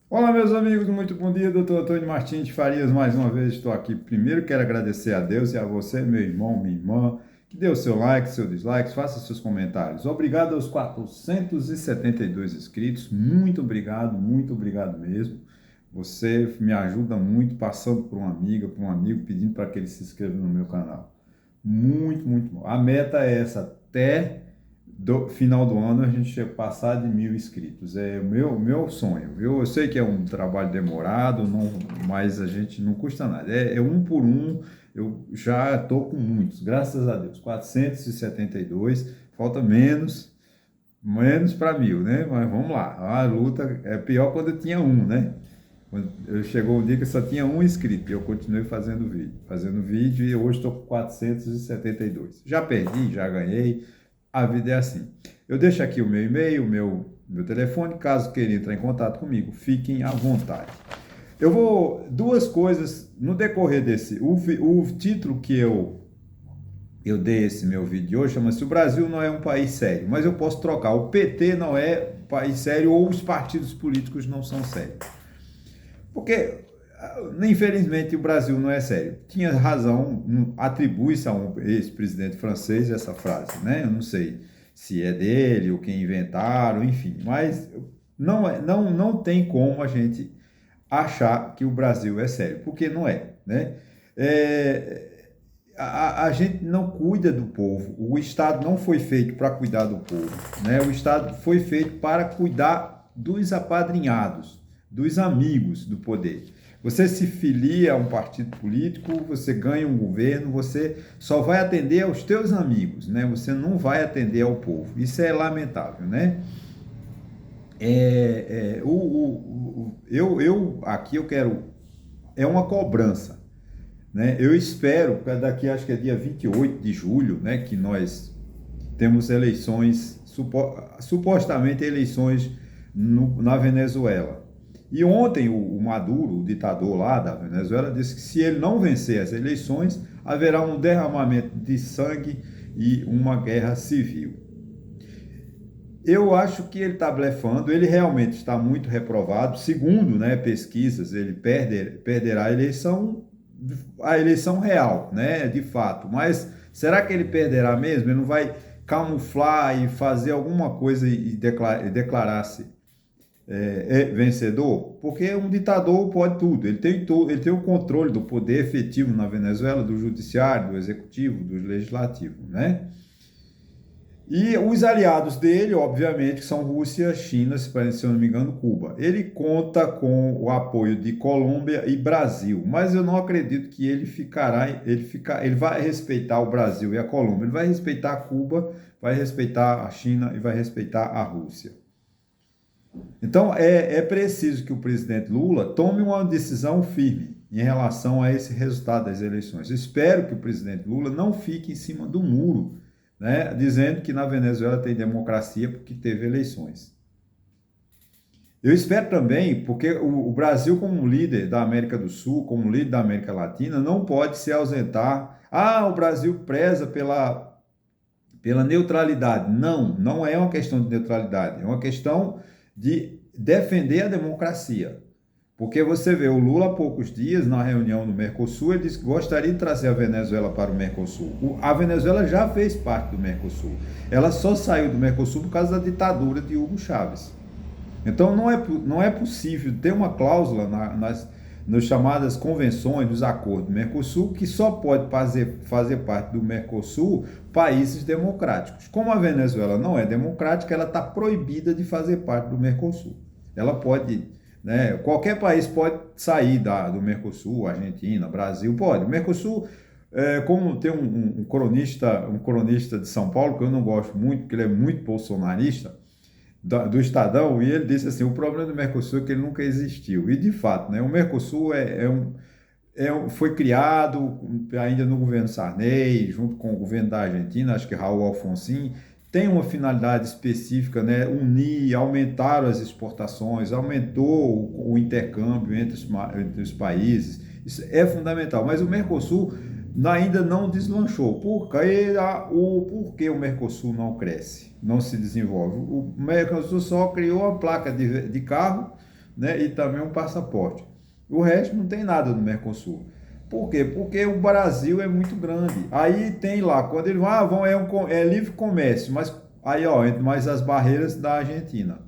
Olá, meus amigos, muito bom dia, doutor Antônio Martins de Farias, mais uma vez estou aqui. Primeiro quero agradecer a Deus e a você, meu irmão, minha irmã, que dê o seu like, seu dislike, faça seus comentários. Obrigado aos 472 inscritos, muito obrigado mesmo. Você me ajuda muito passando por uma amiga, por um amigo, pedindo para que ele se inscreva no meu canal. Muito bom. A meta é essa, até do final do ano a gente passar de 1.000 inscritos. É o meu sonho, viu? Eu sei que é um trabalho demorado, não, mas a gente não custa nada. É um por um, eu já estou com muitos, graças a Deus. 472, falta menos para 1.000, né? Mas vamos lá. A luta é pior quando eu tinha um, né? Chegou um dia que só tinha um inscrito e eu continuei fazendo vídeo e hoje estou com 472. Já perdi, já ganhei, a vida é assim. Eu deixo aqui o meu e-mail, meu telefone, caso queira entrar em contato comigo, fiquem à vontade. Eu vou, duas coisas, no decorrer o título que eu dei esse meu vídeo de hoje chama-se O Brasil não é um país sério, mas eu posso trocar, o PT não é país sério ou os partidos políticos não são sérios. Porque, infelizmente, o Brasil não é sério. Tinha razão, atribui-se a um ex-presidente francês essa frase, né? Eu não sei se é dele ou quem inventaram, enfim, mas não tem como a gente achar que o Brasil é sério, porque não é, né? É, a gente não cuida do povo, o Estado não foi feito para cuidar do povo, né? O Estado foi feito para cuidar dos apadrinhados, dos amigos do poder. Você se filia a um partido político, você ganha um governo, você só vai atender aos teus amigos, né? Você não vai atender ao povo. Isso é lamentável, né? Aqui eu quero, é uma cobrança, né? Eu espero, daqui acho que é dia 28 de julho, né, que nós temos eleições, supostamente eleições na Venezuela. E ontem o Maduro, o ditador lá da Venezuela, disse que se ele não vencer as eleições, haverá um derramamento de sangue e uma guerra civil. Eu acho que ele está blefando, ele realmente está muito reprovado. Segundo, né, pesquisas, ele perderá a eleição real, né, de fato. Mas será que ele perderá mesmo? Ele não vai camuflar e fazer alguma coisa e declarar-se vencedor? Porque um ditador pode tudo. Ele tem o controle do poder efetivo na Venezuela, do judiciário, do executivo, do legislativo, né? E os aliados dele, obviamente, são Rússia, China, se eu não me engano, Cuba. Ele conta com o apoio de Colômbia e Brasil, mas eu não acredito que ele vai respeitar o Brasil e a Colômbia. Ele vai respeitar Cuba, vai respeitar a China e vai respeitar a Rússia. Então, é preciso que o presidente Lula tome uma decisão firme em relação a esse resultado das eleições. Espero que o presidente Lula não fique em cima do muro, né, dizendo que na Venezuela tem democracia porque teve eleições. Eu espero também, porque o Brasil, como líder da América do Sul, como líder da América Latina, não pode se ausentar. Ah, o Brasil preza pela neutralidade. Não é uma questão de neutralidade, é uma questão de defender a democracia. Porque você vê, o Lula há poucos dias, na reunião do Mercosul, ele disse que gostaria de trazer a Venezuela para o Mercosul. A Venezuela já fez parte do Mercosul. Ela só saiu do Mercosul por causa da ditadura de Hugo Chávez. Então não é possível ter uma cláusula nas chamadas convenções, dos acordos do Mercosul, que só pode fazer parte do Mercosul países democráticos. Como a Venezuela não é democrática, ela está proibida de fazer parte do Mercosul. Ela pode, né, qualquer país pode sair do Mercosul, Argentina, Brasil, pode. O Mercosul, como tem um cronista de São Paulo, que eu não gosto muito, porque ele é muito bolsonarista, do Estadão, e ele disse assim, o problema do Mercosul é que ele nunca existiu. E, de fato, né, o Mercosul foi criado ainda no governo Sarney, junto com o governo da Argentina, acho que Raul Alfonsín, tem uma finalidade específica, né, unir, aumentar as exportações, aumentou o intercâmbio entre os países, isso é fundamental, mas o Mercosul ainda não deslanchou. Por que o Mercosul não cresce, não se desenvolve? O Mercosul só criou a placa de carro, né, e também um passaporte. O resto não tem nada no Mercosul. Por quê? Porque o Brasil é muito grande. Aí tem lá, quando eles vão, é livre comércio, mas aí, ó, entre mais as barreiras da Argentina.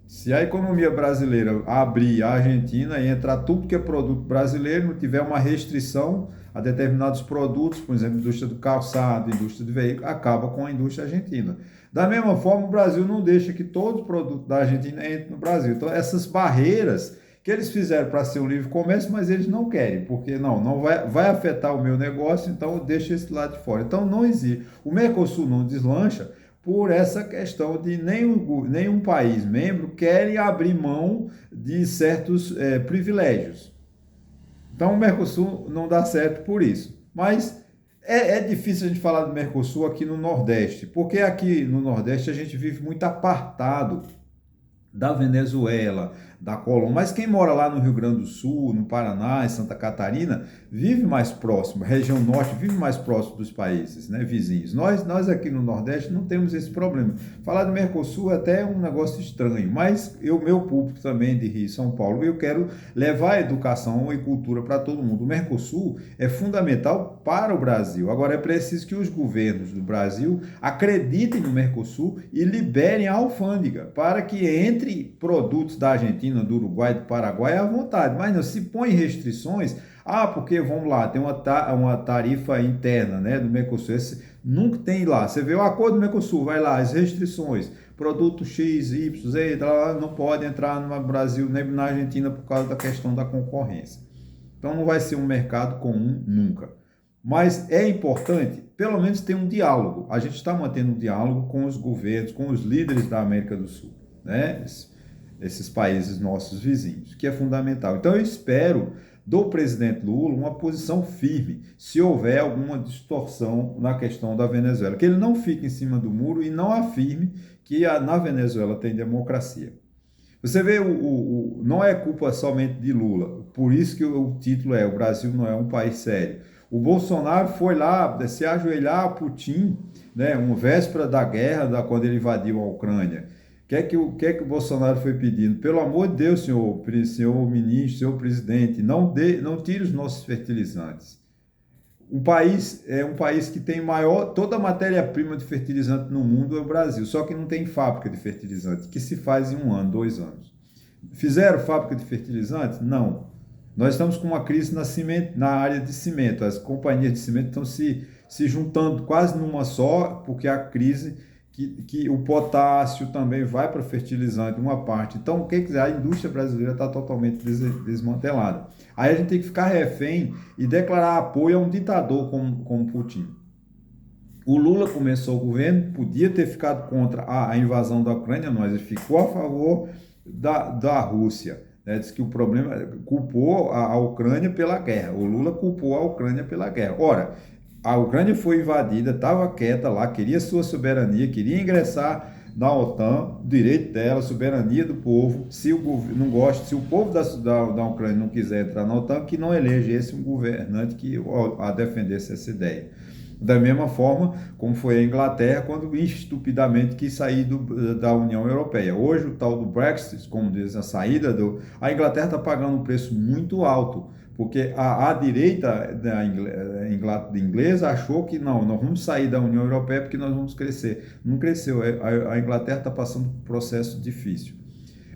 Se a economia brasileira abrir a Argentina e entrar tudo que é produto brasileiro, não tiver uma restrição a determinados produtos, por exemplo, indústria do calçado, indústria de veículos, acaba com a indústria argentina. Da mesma forma, o Brasil não deixa que todo produto da Argentina entre no Brasil. Então, essas barreiras que eles fizeram para ser um livre comércio, mas eles não querem, porque não vai afetar o meu negócio, então deixa esse lado de fora. Então, não existe. O Mercosul não deslancha por essa questão de nenhum país membro quer abrir mão de certos privilégios. Então o Mercosul não dá certo por isso. Mas é difícil a gente falar do Mercosul aqui no Nordeste, porque aqui no Nordeste a gente vive muito apartado da Venezuela, da Colômbia, mas quem mora lá no Rio Grande do Sul, no Paraná, em Santa Catarina, vive mais próximo, região norte vive mais próximo dos países, né, vizinhos. Nós aqui no Nordeste não temos esse problema. Falar do Mercosul é até um negócio estranho, mas meu público também de Rio e São Paulo, eu quero levar educação e cultura para todo mundo. O Mercosul é fundamental para o Brasil. Agora é preciso que os governos do Brasil acreditem no Mercosul e liberem a alfândega para que entre produtos da Argentina, do Uruguai, do Paraguai à vontade, mas não se põe restrições, porque vamos lá, tem uma tarifa interna, né, do Mercosul, nunca tem lá, você vê o acordo do Mercosul, vai lá, as restrições, produto X, Y, Z, não pode entrar no Brasil nem na Argentina por causa da questão da concorrência. Então não vai ser um mercado comum nunca. Mas é importante, pelo menos, ter um diálogo. A gente está mantendo um diálogo com os governos, com os líderes da América do Sul, né? Esses países nossos vizinhos, que é fundamental. Então eu espero do presidente Lula uma posição firme, se houver alguma distorção na questão da Venezuela, que ele não fique em cima do muro e não afirme que na Venezuela tem democracia. Você vê, não é culpa somente de Lula, por isso que o título é: o Brasil não é um país sério. O Bolsonaro foi lá se ajoelhar a Putin, né, uma véspera da guerra, quando ele invadiu a Ucrânia. O que é que o Bolsonaro foi pedindo? Pelo amor de Deus, senhor ministro, senhor presidente, não tire os nossos fertilizantes. O país é um país que tem toda a matéria-prima de fertilizante no mundo é o Brasil, só que não tem fábrica de fertilizante, que se faz em 1 ano, 2 anos. Fizeram fábrica de fertilizante? Não. Nós estamos com uma crise na área de cimento. As companhias de cimento estão se juntando quase numa só, porque a crise que o potássio também vai para fertilizante, uma parte. Então, o que quiser, a indústria brasileira está totalmente desmantelada. Aí a gente tem que ficar refém e declarar apoio a um ditador como Putin. O Lula começou o governo, podia ter ficado contra a invasão da Ucrânia, mas ele ficou a favor da Rússia. Né? Diz que o problema culpou a Ucrânia pela guerra. O Lula culpou a Ucrânia pela guerra. Ora, a Ucrânia foi invadida, estava quieta lá, queria sua soberania, queria ingressar na OTAN, direito dela, soberania do povo. Se o governo não gosta, se o povo da Ucrânia não quiser entrar na OTAN, que não elegesse um governante que a defendesse essa ideia. Da mesma forma como foi a Inglaterra, quando estupidamente quis sair da União Europeia. Hoje, o tal do Brexit, como diz, a Inglaterra está pagando um preço muito alto, porque a direita da inglesa achou que nós vamos sair da União Europeia porque nós vamos crescer. Não cresceu, a Inglaterra está passando por um processo difícil.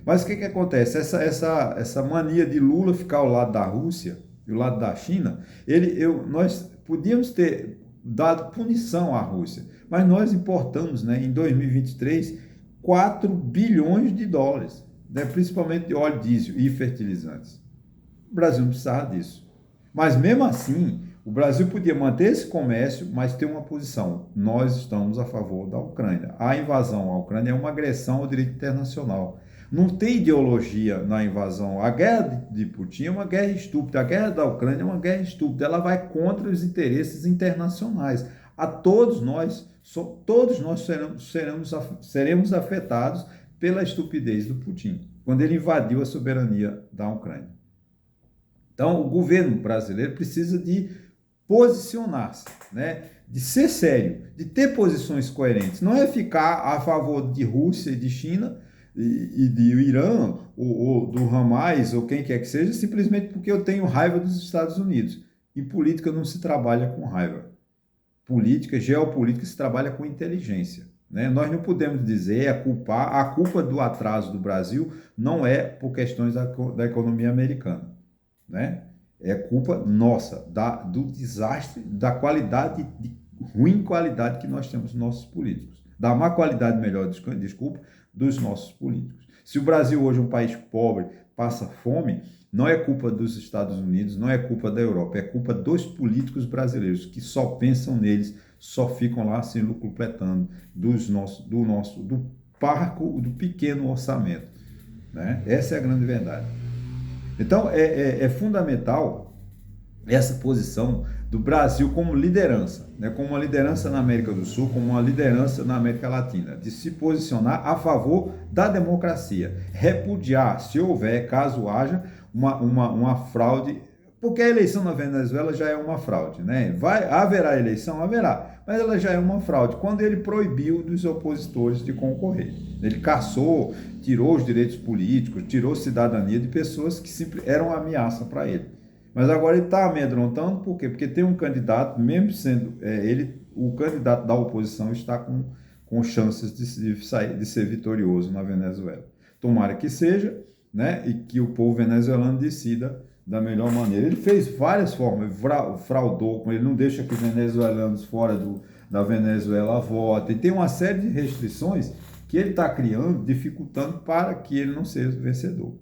Mas o que acontece? Essa mania de Lula ficar ao lado da Rússia e ao lado da China, nós podíamos ter dado punição à Rússia, mas nós importamos, né, em 2023, 4 bilhões de dólares, né, principalmente de óleo diesel e fertilizantes. O Brasil não precisava disso. Mas mesmo assim, o Brasil podia manter esse comércio, mas ter uma posição: nós estamos a favor da Ucrânia. A invasão à Ucrânia é uma agressão ao direito internacional. Não tem ideologia na invasão. A guerra de Putin é uma guerra estúpida. A guerra da Ucrânia é uma guerra estúpida. Ela vai contra os interesses internacionais. Todos nós seremos afetados pela estupidez do Putin, quando ele invadiu a soberania da Ucrânia. Então, o governo brasileiro precisa de posicionar-se, né? De ser sério, de ter posições coerentes. Não é ficar a favor de Rússia e de China, e de Irã, ou do Hamas, ou quem quer que seja, simplesmente porque eu tenho raiva dos Estados Unidos. Em política não se trabalha com raiva. Política, geopolítica, se trabalha com inteligência. Né? Nós não podemos dizer, a culpa do atraso do Brasil não é por questões da economia americana. Né? É culpa nossa, do desastre, da qualidade, ruim qualidade que nós temos nos nossos políticos. Da má qualidade, melhor, desculpa, dos nossos políticos. Se o Brasil hoje é um país pobre, passa fome, não é culpa dos Estados Unidos, não é culpa da Europa, é culpa dos políticos brasileiros que só pensam neles, só ficam lá se lucrupletando do parco, do pequeno orçamento. Né? Essa é a grande verdade. Então, é fundamental essa posição do Brasil como liderança, né? Como uma liderança na América do Sul, como uma liderança na América Latina, de se posicionar a favor da democracia, repudiar, se houver, caso haja, uma fraude, porque a eleição na Venezuela já é uma fraude, né? Haverá eleição? Haverá, mas ela já é uma fraude, quando ele proibiu dos opositores de concorrer. Ele caçou, tirou os direitos políticos, tirou cidadania de pessoas que sempre eram ameaça para ele. Mas agora ele está amedrontando, por quê? Porque tem um candidato, mesmo sendo o candidato da oposição está com chances de ser vitorioso na Venezuela. Tomara que seja, né? E que o povo venezuelano decida da melhor maneira. Ele fez várias formas, fraudou, ele não deixa que os venezuelanos fora da Venezuela votem, tem uma série de restrições que ele está criando, dificultando para que ele não seja vencedor.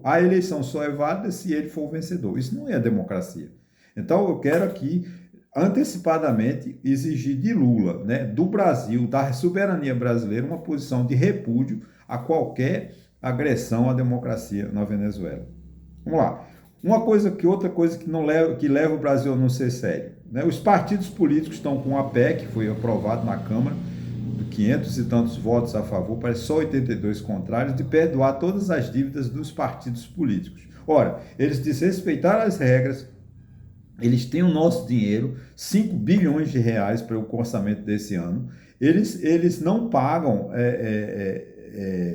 A eleição só é válida se ele for o vencedor. Isso não é democracia. Então, eu quero aqui, antecipadamente, exigir de Lula, né, do Brasil, da soberania brasileira, uma posição de repúdio a qualquer agressão à democracia na Venezuela. Vamos lá. Outra coisa que leva o Brasil a não ser sério. Né? Os partidos políticos estão com a PEC, que foi aprovado na Câmara, 500 e tantos votos a favor, parece só 82 contrários, de perdoar todas as dívidas dos partidos políticos. Ora, eles desrespeitaram as regras, eles têm o nosso dinheiro, 5 bilhões de reais para o orçamento desse ano, eles não pagam,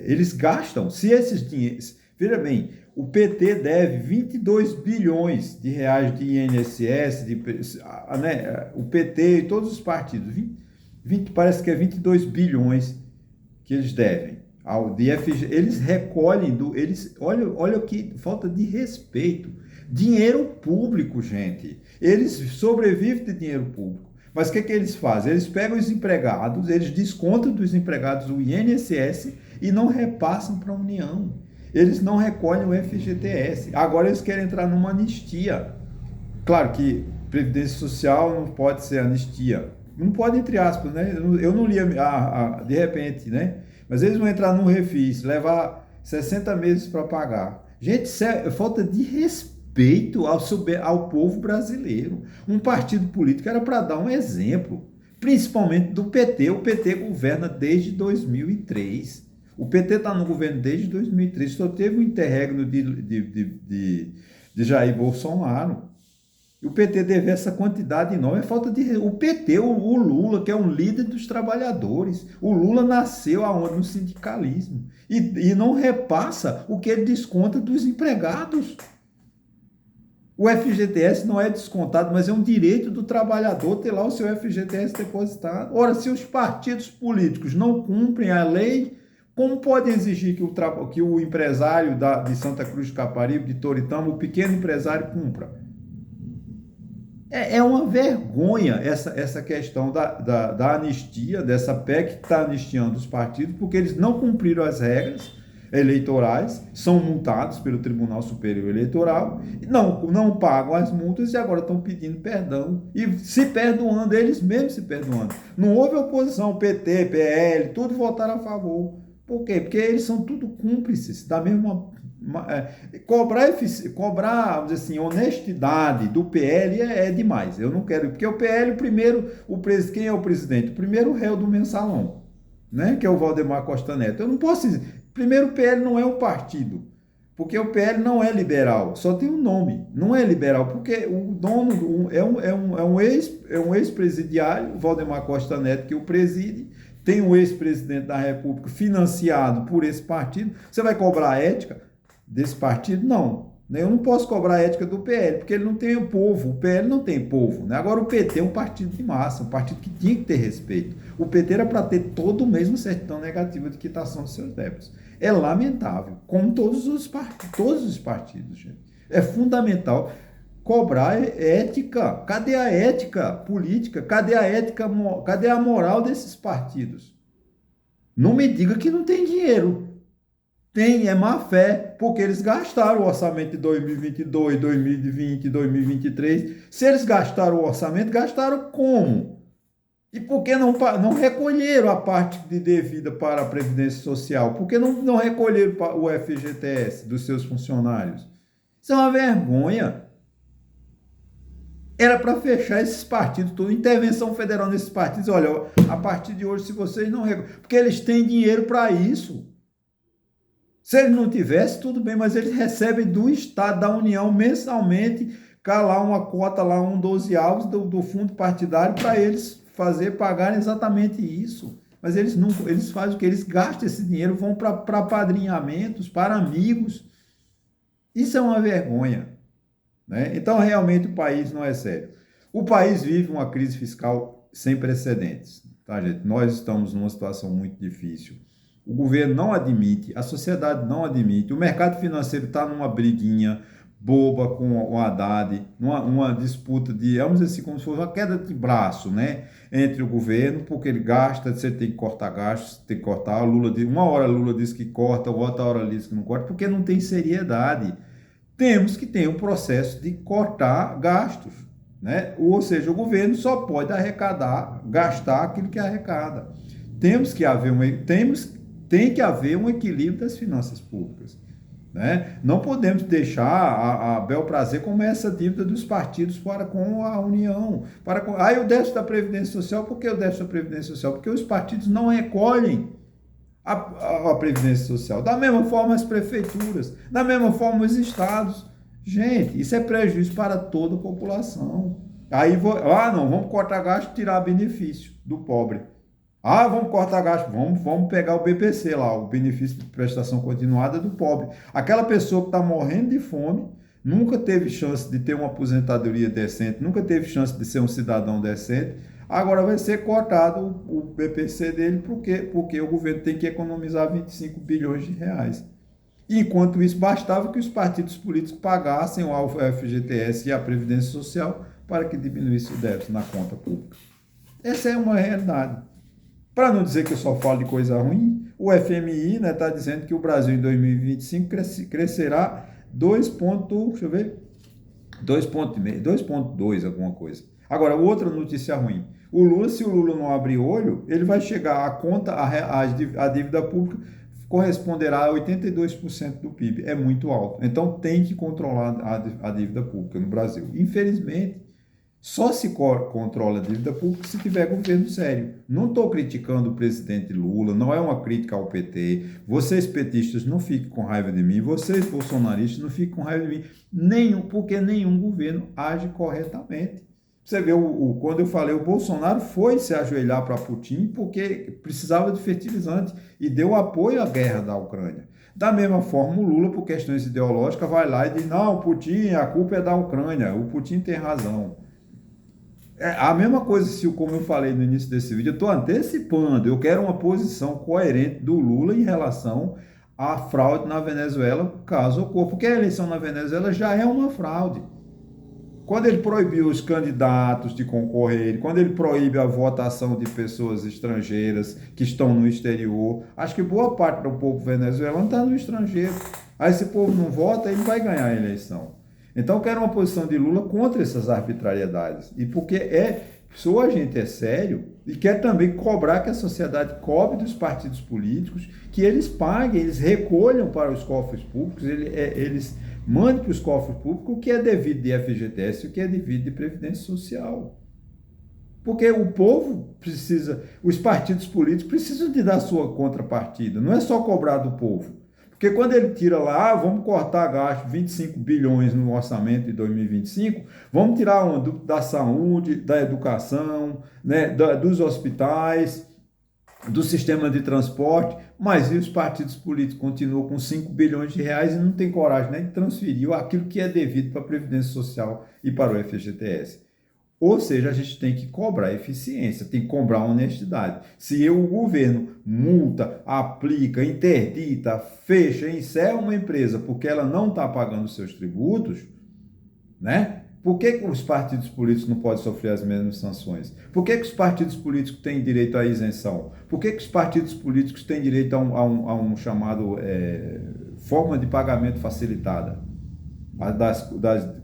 eles gastam, se esses dinheiros... Veja bem, o PT deve 22 bilhões de reais de INSS, né, o PT e todos os partidos, parece que é 22 bilhões que eles devem ao DFG. Eles recolhem olha que falta de respeito. Dinheiro público, gente. Eles sobrevivem de dinheiro público. Mas o que eles fazem? Eles pegam os empregados, eles descontam dos empregados o INSS e não repassam para a União. Eles não recolhem o FGTS. Agora eles querem entrar numa anistia. Claro que Previdência Social não pode ser anistia. Não pode, entre aspas, né? Eu não li de repente, né? Mas eles vão entrar num refis, levar 60 meses para pagar. Gente, isso é falta de respeito ao povo brasileiro. Um partido político era para dar um exemplo, principalmente do PT. O PT governa desde 2003. O PT está no governo desde 2003. Só teve um interregno de Jair Bolsonaro. O PT deve essa quantidade enorme, é falta de... O PT, o Lula, que é um líder dos trabalhadores, o Lula nasceu aonde? No sindicalismo. E não repassa o que ele desconta dos empregados. O FGTS não é descontado, mas é um direito do trabalhador ter lá o seu FGTS depositado. Ora, se os partidos políticos não cumprem a lei, como pode exigir que o empresário de Santa Cruz de Caparibe, de Toritama, o pequeno empresário cumpra? É uma vergonha essa questão da anistia, dessa PEC que está anistiando os partidos, porque eles não cumpriram as regras eleitorais, são multados pelo Tribunal Superior Eleitoral, não pagam as multas e agora estão pedindo perdão e se perdoando, eles mesmos se perdoando. Não houve oposição, PT, PL, tudo votaram a favor. Por quê? Porque eles são tudo cúmplices da mesma... Cobrar, vamos dizer assim, honestidade do PL é demais. Eu não quero, porque o PL, quem é o presidente? O primeiro réu do mensalão, né? Que é o Valdemar Costa Neto. Eu não posso dizer. Primeiro, o PL não é um partido, porque o PL não é liberal, só tem um nome, não é liberal, porque o dono é um ex-presidiário, Valdemar Costa Neto, que o preside, tem um ex-presidente da República financiado por esse partido, você vai cobrar a ética desse partido? Não. Eu não posso cobrar a ética do PL, porque ele não tem o povo, o PL não tem povo. Né? Agora o PT é um partido de massa, um partido que tinha que ter respeito. O PT era para ter todo mês uma certidão negativa de quitação dos seus débitos. É lamentável, como todos os partidos, gente. É fundamental cobrar ética. Cadê a ética política? Cadê a ética, cadê a moral desses partidos? Não me diga que não tem dinheiro. Tem, é má fé, porque eles gastaram o orçamento de 2022, 2020, 2023. Se eles gastaram o orçamento, gastaram como? E por que não recolheram a parte de devida para a Previdência Social? Por que não recolheram o FGTS dos seus funcionários? Isso é uma vergonha. Era para fechar esses partidos, toda intervenção federal nesses partidos. Olha, a partir de hoje, se vocês não recolhem, porque eles têm dinheiro para isso. Se eles não tivessem, tudo bem, mas eles recebem do Estado, da União, mensalmente, lá uma cota, lá 12 avos do fundo partidário para eles pagarem exatamente isso. Mas eles não, eles fazem o que? Eles gastam esse dinheiro, vão para padrinhamentos, para amigos. Isso é uma vergonha. Né? Então, realmente, o país não é sério. O país vive uma crise fiscal sem precedentes. Tá, gente? Nós estamos numa situação muito difícil. O governo não admite, a sociedade não admite, o mercado financeiro está numa briguinha boba com o Haddad, numa disputa de, vamos dizer assim, como se fosse uma queda de braço, né, entre o governo, porque ele gasta, você tem que cortar gastos, tem que cortar, uma hora Lula diz que corta, outra hora diz que não corta, porque não tem seriedade. Temos que ter um processo de cortar gastos, né, ou seja, o governo só pode gastar aquilo que arrecada. Tem que haver um equilíbrio das finanças públicas. Né? Não podemos deixar a bel prazer como essa dívida dos partidos para com a União. O déficit da Previdência Social, por que o déficit da Previdência Social? Porque os partidos não recolhem a Previdência Social. Da mesma forma as prefeituras, da mesma forma os estados. Gente, isso é prejuízo para toda a população. Não, vamos cortar gasto e tirar benefício do pobre. Vamos cortar gasto, vamos pegar o BPC lá, o benefício de prestação continuada do pobre. Aquela pessoa que está morrendo de fome, nunca teve chance de ter uma aposentadoria decente, nunca teve chance de ser um cidadão decente, agora vai ser cortado o BPC dele, porque o governo tem que economizar 25 bilhões de reais. Enquanto isso, bastava que os partidos políticos pagassem o FGTS e a Previdência Social para que diminuísse o déficit na conta pública. Essa é uma realidade. Para não dizer que eu só falo de coisa ruim, o FMI está dizendo que o Brasil em 2025 crescerá 2,2, alguma coisa. Agora, outra notícia ruim. Se o Lula não abrir olho, ele vai chegar a dívida pública corresponderá a 82% do PIB. É muito alto. Então, tem que controlar a dívida pública no Brasil. Infelizmente, só se controla a dívida pública se tiver governo sério. Não estou criticando o presidente Lula, não é uma crítica ao PT. Vocês petistas não fiquem com raiva de mim, vocês bolsonaristas não fiquem com raiva de mim. Porque nenhum governo age corretamente. Você vê, quando eu falei, o Bolsonaro foi se ajoelhar para Putin porque precisava de fertilizante e deu apoio à guerra da Ucrânia. Da mesma forma, o Lula, por questões ideológicas, vai lá e diz, não, Putin, a culpa é da Ucrânia, o Putin tem razão. A mesma coisa, como eu falei no início desse vídeo, eu estou antecipando, eu quero uma posição coerente do Lula em relação à fraude na Venezuela, caso ocorra, porque a eleição na Venezuela já é uma fraude. Quando ele proibiu os candidatos de concorrer, quando ele proíbe a votação de pessoas estrangeiras que estão no exterior, acho que boa parte do povo venezuelano está no estrangeiro. Aí esse povo não vota, ele vai ganhar a eleição. Então, eu quero uma posição de Lula contra essas arbitrariedades. E porque se a gente é sério e quer também cobrar que a sociedade cobre dos partidos políticos, que eles paguem, eles recolham para os cofres públicos, eles mandem para os cofres públicos o que é devido de FGTS e o que é devido de Previdência Social. Porque o povo precisa, os partidos políticos precisam de dar sua contrapartida, não é só cobrar do povo. Porque quando ele tira lá, vamos cortar gasto 25 bilhões no orçamento de 2025, vamos tirar da saúde, da educação, né, dos hospitais, do sistema de transporte, mas e os partidos políticos continuam com 5 bilhões de reais e não tem coragem nem de transferir aquilo que é devido para a Previdência Social e para o FGTS. Ou seja, a gente tem que cobrar eficiência, tem que cobrar honestidade. Se o governo multa, aplica, interdita, fecha, encerra uma empresa porque ela não está pagando seus tributos, né? Por que os partidos políticos não podem sofrer as mesmas sanções? Por que os partidos políticos têm direito à isenção? Por que os partidos políticos têm direito a um chamado forma de pagamento facilitada das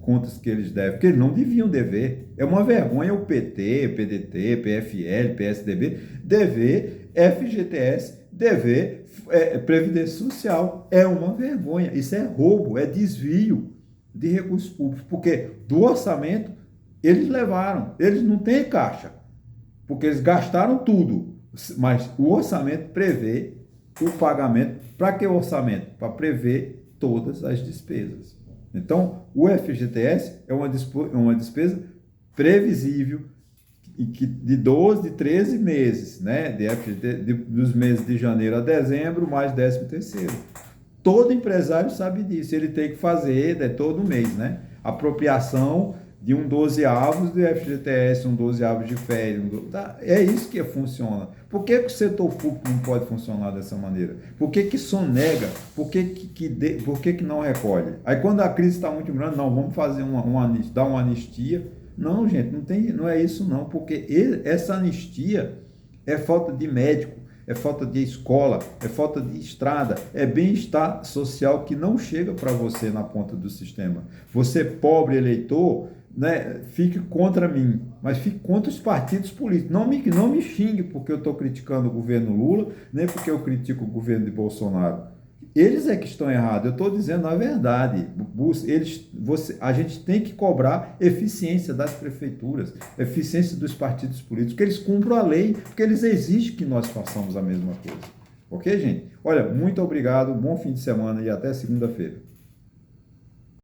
contas que eles devem? Porque eles não deviam dever. É uma vergonha o PT, PDT, PFL, PSDB dever FGTS, dever Previdência Social. É uma vergonha. Isso é roubo, é desvio de recursos públicos, porque do orçamento eles levaram, eles não têm caixa, porque eles gastaram tudo, mas o orçamento prevê o pagamento. Para que o orçamento? Para prever todas as despesas. Então, o FGTS é uma despesa previsível de 12, de 13 meses, né? Dos meses de janeiro a dezembro, mais 13º. Todo empresário sabe disso, ele tem que fazer todo mês, né? Apropriação de um 12avos do FGTS, um 12avos de férias. É isso que funciona. Por que o setor público não pode funcionar dessa maneira? Por que sonega? Por que não recolhe? Aí quando a crise está muito grande, não, vamos fazer dar uma anistia. Não, gente, não é isso não, porque essa anistia é falta de médico, é falta de escola, é falta de estrada, é bem-estar social que não chega para você na ponta do sistema. Você, pobre eleitor, né, fique contra mim, mas fique contra os partidos políticos. Não me xingue porque eu estou criticando o governo Lula, nem porque eu critico o governo de Bolsonaro. Eles é que estão errados, eu estou dizendo a verdade. A gente tem que cobrar eficiência das prefeituras, eficiência dos partidos políticos, que eles cumpram a lei, porque eles exigem que nós façamos a mesma coisa. Ok, gente? Olha, muito obrigado, bom fim de semana e até segunda-feira.